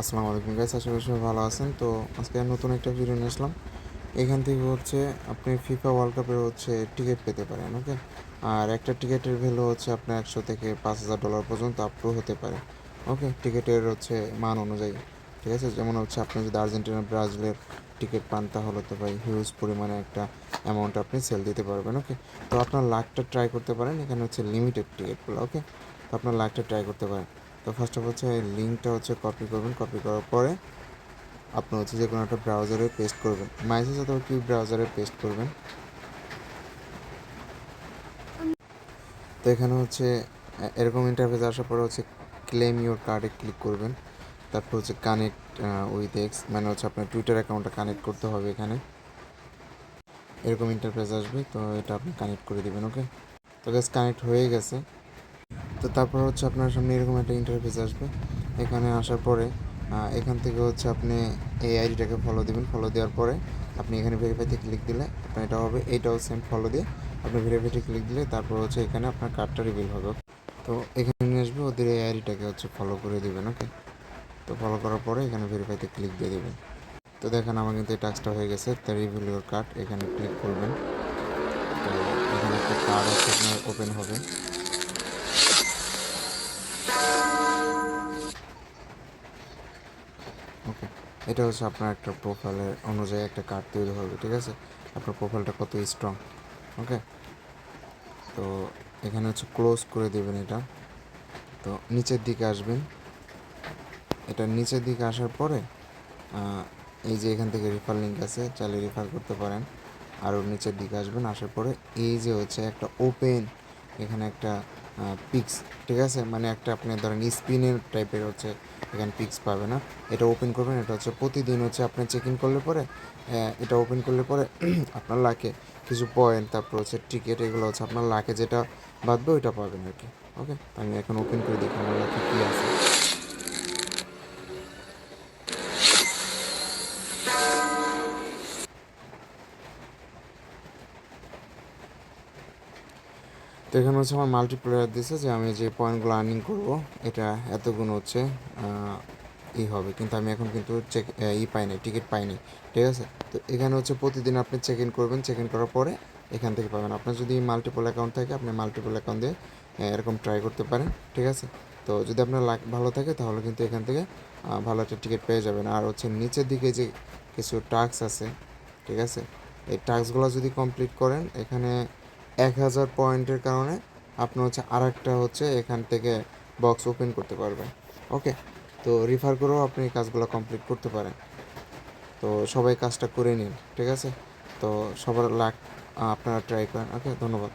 আসসালামু আলাইকুম গাইস, আশা করি সবাই ভালো আছেন। তো আজকে নতুন একটা ভিডিও নিয়ে আসলাম। এখান থেকে হচ্ছে আপনি ফিফা ওয়ার্ল্ড কাপের হচ্ছে টিকিট পেতে পারেন। ওকে, আর একটা টিকিটের ভ্যালু হচ্ছে আপনার 100 থেকে $5,000 পর্যন্ত আপ টু হতে পারে। ওকে, টিকিটের হচ্ছে মান অনুযায়ী, ঠিক আছে। যেমন হচ্ছে আপনি যদি আর্জেন্টিনা ব্রাজিলের টিকিট পান তাহলে তো ভাই হিউজ পরিমাণে একটা অ্যামাউন্ট আপনি সেল দিতে পারবেন। ওকে, তো আপনার লাকটা ট্রাই করতে পারেন। এখানে হচ্ছে লিমিটেড টিকিটগুলো। ওকে, তো আপনার লাকটা ট্রাই করতে পারেন। তো ফার্স্ট অফ হচ্ছে লিঙ্কটা হচ্ছে কপি করবেন। কপি করার পরে আপনি হচ্ছে যে কোনো একটা ব্রাউজারে পেস্ট করবেন, মাইসেস অথবা কিউ ব্রাউজারে পেস্ট করবেন। তো এখানে হচ্ছে এরকম ইন্টারফেস আসার পরে হচ্ছে ক্লেম ইউর কার্ডে ক্লিক করবেন। তারপর হচ্ছে কানেক্ট উইথ এক্স, মানে হচ্ছে আপনার টুইটার অ্যাকাউন্টটা কানেক্ট করতে হবে। এখানে এরকম ইন্টারফেস আসবে, তো এটা আপনি কানেক্ট করে দেবেন। ওকে, তো গ্যাস কানেক্ট হয়ে গেছে। তো তারপর হচ্ছে আপনার সামনে এরকম একটা ইন্টারফেস আসবে। এখানে আসার পরে এখান থেকে হচ্ছে আপনি এই আইডিটাকে ফলো দিবেন। ফলো দেওয়ার পরে আপনি এখানে ভেরিফাইতে ক্লিক দিলে আপনার এটা হবে। এইটাও সেম ফলো দিয়ে আপনি ভেরিফাইতে ক্লিক দিলে তারপর হচ্ছে এখানে আপনার কার্ডটা রিভিল হবে। তো এখানে নিয়ে আসবে, ওদের এই আইডিটাকে হচ্ছে ফলো করে দেবেন। ওকে, তো ফলো করার পরে এখানে ভেরিফাইতে ক্লিক দিয়ে দেবেন। তো দেখেন আমার কিন্তু এই টাস্কটা হয়ে গেছে। তো রিভিল ইউর কার্ড এখানে ক্লিক করবেন। তো এখানে একটা কার্ড হচ্ছে আপনার ওপেন হবে। ওকে, এটা হচ্ছে আপনার একটা প্রোফাইলের অনুযায়ী একটা কার্ড তৈরি হবে। ঠিক আছে, আপনার প্রোফাইলটা কত স্ট্রং। ওকে, তো এখানে হচ্ছে ক্লোজ করে দেবেন এটা। তো নিচের দিকে আসবেন। এটা নিচের দিকে আসার পরে এই যে এখান থেকে রেফার লিঙ্ক আছে, চাইলে রেফার করতে পারেন। আরও নিচের দিকে আসবেন, আসার পরে এই যে হচ্ছে একটা ওপেন, এখানে একটা পিক্স, ঠিক আছে, মানে একটা আপনি ধরেন স্পিনের টাইপের হচ্ছে এখানে পিক্স পাবে না। এটা ওপেন করবেন। এটা হচ্ছে প্রতিদিন হচ্ছে আপনি চেক ইন করলে পরে এটা ওপেন করলে পরে আপনার লাখে কিছু পয়েন্ট, তারপর হচ্ছে টিকিট, এগুলো হচ্ছে আপনার লাখে যেটা বাঁধবে ওইটা পাবেন আর কি। ওকে, আমি এখন ওপেন করে দেখি আমার লাখে কী আছে। তো এখানে হচ্ছে আমার মাল্টিপ্লেয়ার দিছে যে আমি যে পয়েন্টগুলো আর্নিং করব এটা এতগুণ হচ্ছে হবে, কিন্তু আমি এখন কিন্তু পাই নাই, টিকিট পাই নাই। ঠিক আছে, তো এখানে হচ্ছে প্রতিদিন আপনি চেক ইন করবেন। চেক ইন করার পরে এখান থেকে পাবেন। আপনার যদি মাল্টিপল অ্যাকাউন্ট থাকে আপনি মাল্টিপল অ্যাকাউন্ট দিয়ে এরকম ট্রাই করতে পারেন। ঠিক আছে, তো যদি আপনার লাক ভালো থাকে তাহলে কিন্তু এখান থেকে ভালো একটা টিকিট পেয়ে যাবেন। আর হচ্ছে নিচের দিকে যে কিছু টাস্ক আছে, ঠিক আছে, এই টাস্কগুলো যদি কমপ্লিট করেন এখানে 1,000 পয়েন্টের কারণে আপনি হচ্ছে আর একটা হচ্ছে এখান থেকে বক্স ওপেন করতে পারবেন। ওকে, তো রিফার করেও আপনি এই কাজগুলো কমপ্লিট করতে পারেন। তো সবাই কাজটা করে নিন। ঠিক আছে, তো সবার লাক আপনারা ট্রাই করেন। ওকে, ধন্যবাদ।